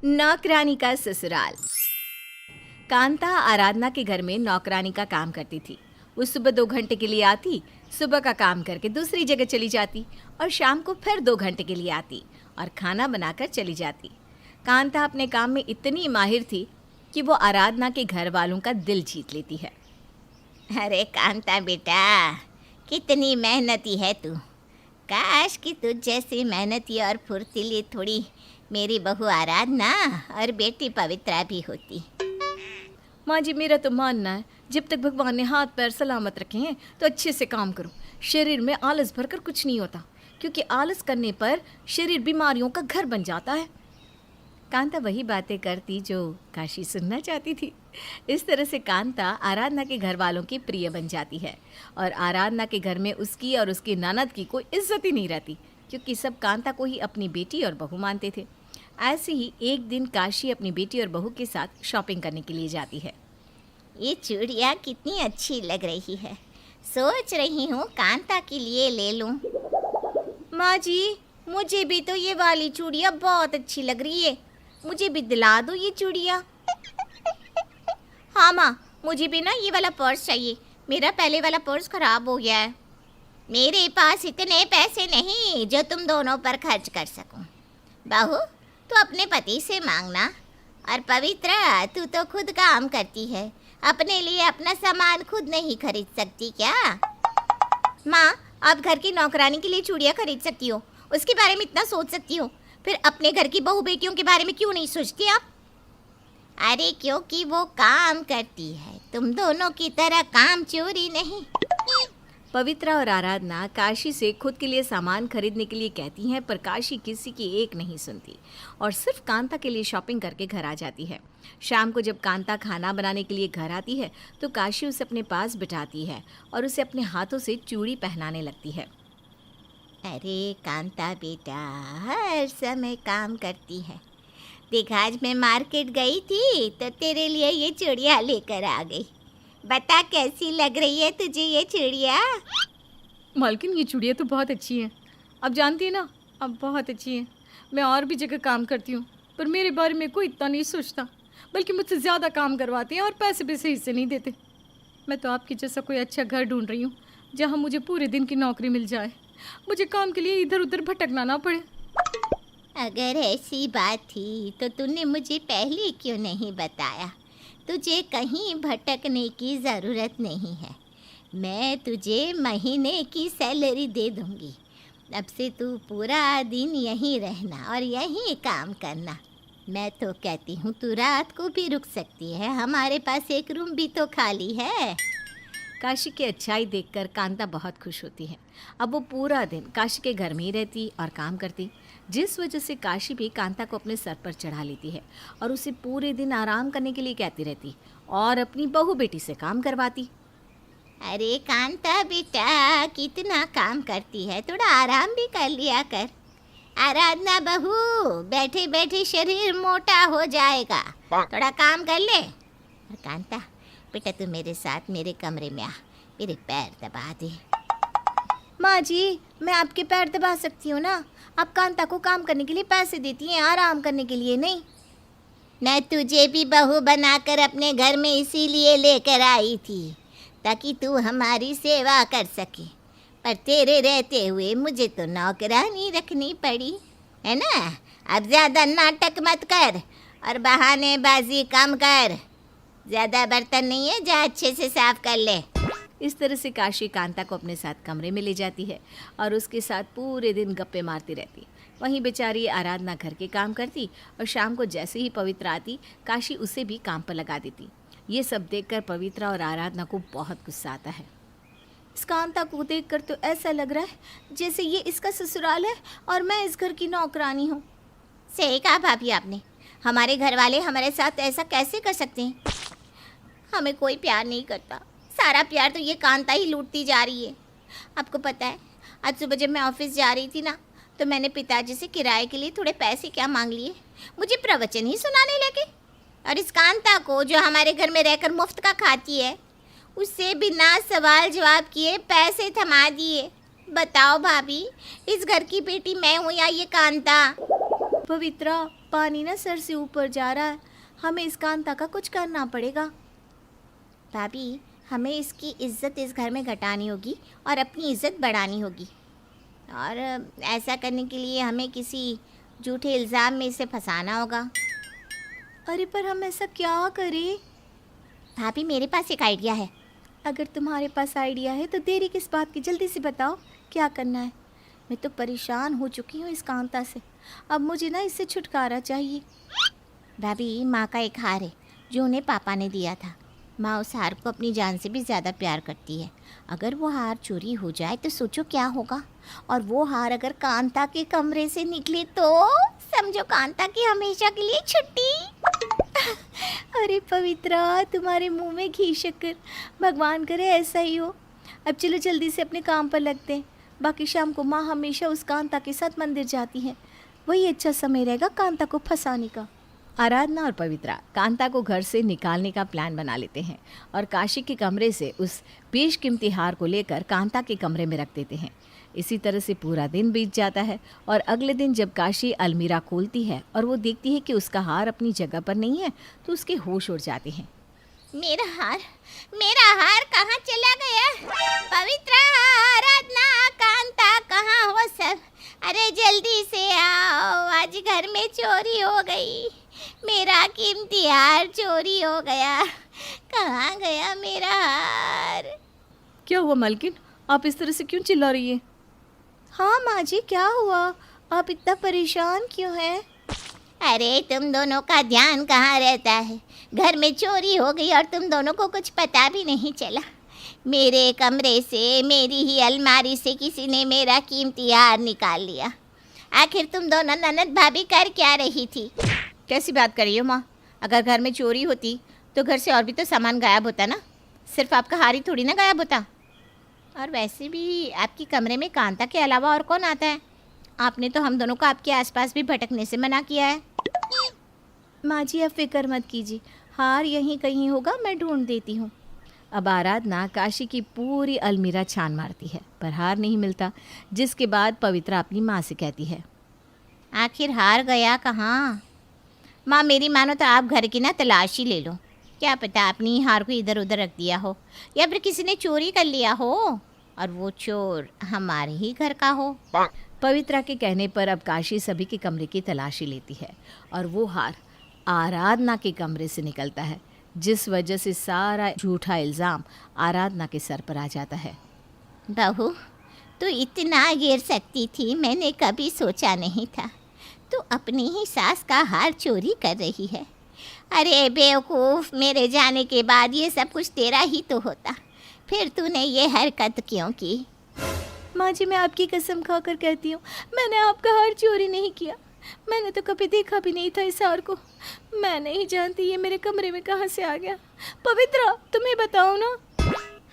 नौकरानी का ससुराल। कांता आराधना के घर में नौकरानी का काम करती थी। वो सुबह 2 घंटे के लिए आती, सुबह का काम करके दूसरी जगह चली जाती और शाम को फिर 2 घंटे के लिए आती और खाना बनाकर चली जाती। कांता अपने काम में इतनी माहिर थी कि वो आराधना के घर वालों का दिल जीत लेती है। अरे कांता बेटा, कितनी मेहनती है तू। काश कि तुझ जैसी मेहनती और फुर्तीली थोड़ी मेरी बहू आराधना और बेटी पवित्रा भी होती। माँ जी, मेरा तो मानना है जब तक भगवान ने हाथ पैर सलामत रखे हैं तो अच्छे से काम करो। शरीर में आलस भरकर कुछ नहीं होता, क्योंकि आलस करने पर शरीर बीमारियों का घर बन जाता है। कांता वही बातें करती जो काशी सुनना चाहती थी। इस तरह से कांता आराधना के घर वालों की प्रिय बन जाती है और आराधना के घर में उसकी और उसकी ननद की कोई इज्जत ही नहीं रहती, क्योंकि सब कांता को ही अपनी बेटी और बहू मानते थे। ऐसे ही एक दिन काशी अपनी बेटी और बहू के साथ शॉपिंग करने के लिए जाती है। ये चूड़ियाँ कितनी अच्छी लग रही है, सोच रही हूँ कांता के लिए ले लूँ। माँ जी, मुझे भी तो ये वाली चूड़ियाँ बहुत अच्छी लग रही है, मुझे भी दिला दो ये चूड़ियाँ। हाँ माँ, मुझे भी ना ये वाला पर्स चाहिए, मेरा पहले वाला पर्स खराब हो गया है। मेरे पास इतने पैसे नहीं जो तुम दोनों पर खर्च कर सकूं। बहू, तू अपने पति से मांगना, और पवित्रा तू तो खुद काम करती है, अपने लिए अपना सामान खुद नहीं खरीद सकती क्या? माँ, आप घर की नौकरानी के लिए चूड़ियाँ खरीद सकती हो, उसके बारे में इतना सोच सकती हो, फिर अपने घर की बहू बेटियों के बारे में क्यों नहीं सोचती आप? अरे क्योंकि वो काम करती है, तुम दोनों की तरह काम चोरी नहीं। पवित्रा और आराधना काशी से खुद के लिए सामान खरीदने के लिए कहती हैं, पर काशी किसी की एक नहीं सुनती और सिर्फ कांता के लिए शॉपिंग करके घर आ जाती है। शाम को जब कांता खाना बनाने के लिए घर आती है तो काशी उसे अपने पास बिठाती है और उसे अपने हाथों से चूड़ी पहनाने लगती है। अरे कांता बेटा, हर समय काम करती है। देख, आज मैं मार्केट गई थी तो तेरे लिए ये चूड़ियाँ लेकर आ गई। बता कैसी लग रही है तुझे ये चूड़ियाँ? मालकिन, ये चूड़ियाँ तो बहुत अच्छी हैं। अब जानती है ना, अब बहुत अच्छी हैं। मैं और भी जगह काम करती हूँ, पर मेरे बारे में कोई इतना नहीं सोचता, बल्कि मुझसे ज़्यादा काम करवाते हैं और पैसे भी सही से नहीं देते। मैं तो आपके जैसा कोई अच्छा घर ढूंढ रही हूँ जहाँ मुझे पूरे दिन की नौकरी मिल जाए, मुझे काम के लिए इधर उधर भटकना ना पड़े। अगर ऐसी बात थी तो तूने मुझे पहले क्यों नहीं बताया? तुझे कहीं भटकने की ज़रूरत नहीं है, मैं तुझे महीने की सैलरी दे दूँगी। अब से तू पूरा दिन यहीं रहना और यहीं काम करना। मैं तो कहती हूँ तू रात को भी रुक सकती है, हमारे पास एक रूम भी तो खाली है। काशी की अच्छाई देखकर कांता बहुत खुश होती है। अब वो पूरा दिन काशी के घर में ही रहती और काम करती, जिस वजह से काशी भी कांता को अपने सर पर चढ़ा लेती है और उसे पूरे दिन आराम करने के लिए कहती रहती और अपनी बहू बेटी से काम करवाती। अरे कांता बेटा, कितना काम करती है, थोड़ा आराम भी कर लिया कर। आराधना बहू, बैठे बैठे शरीर मोटा हो जाएगा, थोड़ा काम कर ले। और कांता बेटा, तू मेरे साथ मेरे कमरे में आ, मेरे पैर दबा दे। माँ जी, मैं आपके पैर दबा सकती हूँ ना, आप कांता को काम करने के लिए पैसे देती हैं, आराम करने के लिए नहीं। मैं तुझे भी बहू बनाकर अपने घर में इसीलिए लेकर आई थी ताकि तू हमारी सेवा कर सके, पर तेरे रहते हुए मुझे तो नौकरानी रखनी पड़ी है ना। अब ज़्यादा नाटक मत कर और बहानेबाजी कम कर। ज़्यादा बर्तन नहीं है, जा अच्छे से साफ कर ले। इस तरह से काशी कांता को अपने साथ कमरे में ले जाती है और उसके साथ पूरे दिन गप्पे मारती रहती। वहीं बेचारी आराधना घर के काम करती और शाम को जैसे ही पवित्रा आती, काशी उसे भी काम पर लगा देती। ये सब देखकर पवित्रा और आराधना को बहुत गुस्सा आता है। इस कांता को देखकर तो ऐसा लग रहा है जैसे ये इसका ससुराल है और मैं इस घर की नौकरानी हूँ। सही कहा भाभी आपने, हमारे घर वाले हमारे साथ ऐसा कैसे कर सकते हैं? हमें कोई प्यार नहीं करता, सारा प्यार तो ये कांता ही लूटती जा रही है। आपको पता है, आज सुबह जब मैं ऑफिस जा रही थी ना, तो मैंने पिताजी से किराए के लिए थोड़े पैसे क्या मांग लिए, मुझे प्रवचन ही सुनाने लगे। और इस कांता को जो हमारे घर में रहकर मुफ्त का खाती है, उससे बिना सवाल जवाब किए पैसे थमा दिए। बताओ भाभी, इस घर की बेटी मैं हूँ या ये कांता? पवित्रा, पानी ना सर से ऊपर जा रहा है, हमें इस कांता का कुछ करना पड़ेगा। भाभी, हमें इसकी इज्जत इस घर में घटानी होगी और अपनी इज्जत बढ़ानी होगी, और ऐसा करने के लिए हमें किसी झूठे इल्ज़ाम में इसे फंसाना होगा। अरे पर हम ऐसा क्या करें? भाभी, मेरे पास एक आइडिया है। अगर तुम्हारे पास आइडिया है तो देरी किस बात की, जल्दी से बताओ क्या करना है। मैं तो परेशान हो चुकी हूँ इस कांता से, अब मुझे ना इससे छुटकारा चाहिए। भाभी, माँ का एक हार है जो उन्हें पापा ने दिया था। माँ उस हार को अपनी जान से भी ज़्यादा प्यार करती है। अगर वो हार चोरी हो जाए तो सोचो क्या होगा, और वो हार अगर कांता के कमरे से निकले तो समझो कांता की हमेशा के लिए छुट्टी। अरे पवित्रा, तुम्हारे मुंह में घी शक्कर, भगवान करे ऐसा ही हो। अब चलो जल्दी से अपने काम पर लगते हैं। बाकी शाम को माँ हमेशा उस कांता के साथ मंदिर जाती है, वही अच्छा समय रहेगा कांता को फंसाने का। आराधना और पवित्रा कांता को घर से निकालने का प्लान बना लेते हैं और काशी के कमरे से उस बेशकीमती हार को लेकर कांता के कमरे में रख देते हैं। इसी तरह से पूरा दिन बीत जाता है और अगले दिन जब काशी अलमीरा खोलती है और वो देखती है कि उसका हार अपनी जगह पर नहीं है तो उसके होश उड़ जाते हैं। मेरा हार कहाँ चला गया? पवित्रा, आराधना, कांता, कहाँ हो सब? अरे जल्दी से आओ, आज घर में चोरी हो गई। मेरा कीमती हार चोरी हो गया। कहाँ गया मेरा हार? क्या हुआ मालकिन, आप इस तरह से क्यों चिल्ला रही है? हाँ माँ जी, क्या हुआ? आप इतना परेशान क्यों हैं? अरे तुम दोनों का ध्यान कहाँ रहता है? घर में चोरी हो गई और तुम दोनों को कुछ पता भी नहीं चला। मेरे कमरे से, मेरी ही अलमारी से किसी ने मेरा कीमती हार निकाल लिया। आखिर तुम दोनों ननद भाभी कर क्या रही थी? कैसी बात कर रही हो माँ? अगर घर में चोरी होती तो घर से और भी तो सामान गायब होता ना, सिर्फ आपका हार ही थोड़ी ना गायब होता। और वैसे भी आपके कमरे में कांता के अलावा और कौन आता है? आपने तो हम दोनों को आपके आसपास भी भटकने से मना किया है। माँ जी, अब फिक्र मत कीजिए, हार यहीं कहीं होगा, मैं ढूंढ देती हूँ। अब आराधना काशी की पूरी अलमीरा छान मारती है पर हार नहीं मिलता, जिसके बाद पवित्रा अपनी माँ से कहती है, आखिर हार गया कहाँ? माँ, मेरी मानो तो आप घर की ना तलाशी ले लो। क्या पता आपने ही हार को इधर उधर रख दिया हो, या फिर किसी ने चोरी कर लिया हो और वो चोर हमारे ही घर का हो। पवित्रा के कहने पर अब काशी सभी के कमरे की तलाशी लेती है और वो हार आराधना के कमरे से निकलता है, जिस वजह से सारा झूठा इल्ज़ाम आराधना के सर पर आ जाता है। बहू, तू इतना गिर सकती थी, मैंने कभी सोचा नहीं था। तू अपनी ही सास का हार चोरी कर रही है। अरे बेवकूफ़, मेरे जाने के बाद ये सब कुछ तेरा ही तो होता, फिर तूने ये हरकत क्यों की? माँ जी, मैं आपकी कसम खाकर कहती हूँ, मैंने आपका हार चोरी नहीं किया। मैंने तो कभी देखा भी नहीं था इस हार को। मैं नहीं जानती ये मेरे कमरे में कहाँ से आ गया। पवित्रा, तुम्हें बताओ ना।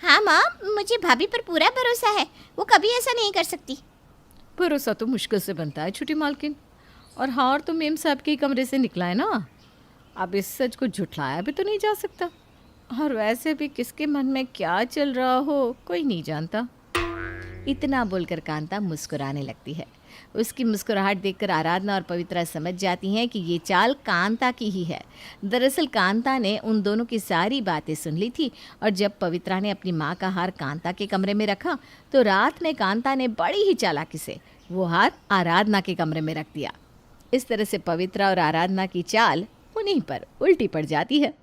हाँ माँ, मुझे भाभी पर पूरा भरोसा है, वो कभी ऐसा नहीं कर सकती। भरोसा तो मुश्किल से बनता है छोटी मालकिन, और हार तो मेम साहब के कमरे से निकला है ना। अब इस सच को झुठलाया भी तो नहीं जा सकता, और वैसे भी किसके मन में क्या चल रहा हो कोई नहीं जानता। इतना बोलकर कांता मुस्कुराने लगती है। उसकी मुस्कुराहट देखकर आराधना और पवित्रा समझ जाती हैं कि ये चाल कांता की ही है। दरअसल कांता ने उन दोनों की सारी बातें सुन ली थी, और जब पवित्रा ने अपनी माँ का हार कांता के कमरे में रखा तो रात में कांता ने बड़ी ही चालाकी से वो हार आराधना के कमरे में रख दिया। इस तरह से पवित्रा और आराधना की चाल उन्हीं पर उल्टी पड़ जाती है।